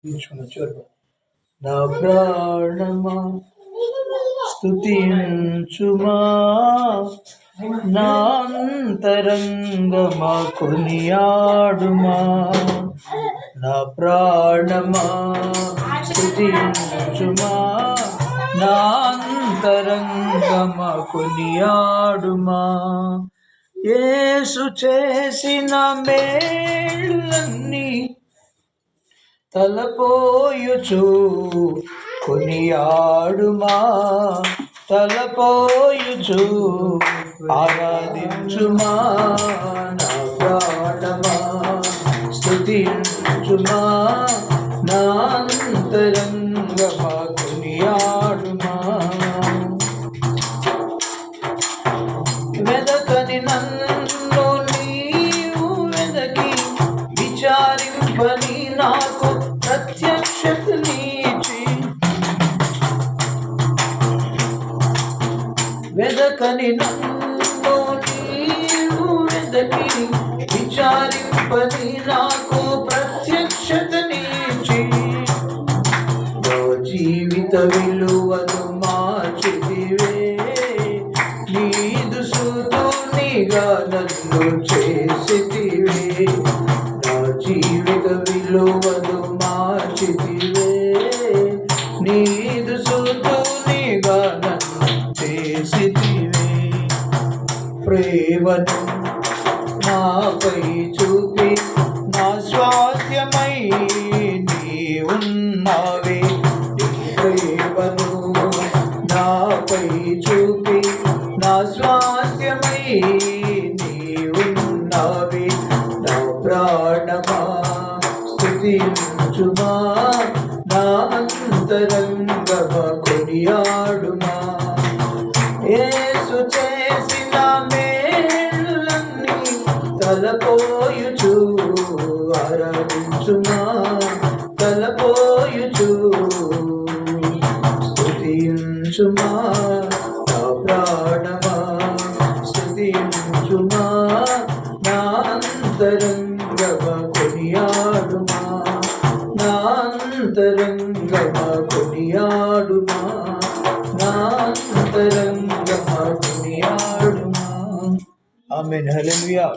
నా ప్రాణమా స్తుతించుమా, నా అంతరంగమా కొనియాడుమా. నా ప్రాణమా స్తుతించుమా, నా అంతరంగమా కొనియాడుమా. యేసు చేసిన మేళ్ళన్నీ తలపోయుచు కొనియాడుమా, తలపోయుచు ఆరాధించుమా. నా ప్రాణమా స్తుతించుమా, నా అంతరంగమా కొనియాడుమా. వెదకని నన్ను నీవు వెదకి విచారింపని నాకు ప్రత్యక్షత నీచి. వెదకని నన్ను నీవు వెదకి విచారింపని నాకు ప్రత్యక్షత నీచి. నా జీవిత విలువను మార్చితివే, నీదు సుతునిగా నన్ను చేసితివే. నా జీవిత విలువను మార్చితివే, నీదు సుతునిగా నన్ను చేసితివే. ప్రేమను నాపై చూపి నా స్వాస్థ్యమై నీవున్నావే. ప్రేమను నాపై చూపి నా స్వాస్థ్యమై నీవున్నావే. నా ప్రాణమా స్తుతించుమా, నా అంతరంగమా కొనియాడుమా. యేసు చేసిన మేలులన్నీ తలపోయుచు ఆరాధించుమా, తలపోయుచు స్తుతించుమా. నా ప్రాణమా స్తుతించుమా, నా అంతరంగమా కొనియాడుమా, నా అంతరంగమా కొనియాడుమా, నా అంతరంగమా కొనియాడుమా. ఆమేన్. హల్లెలూయా.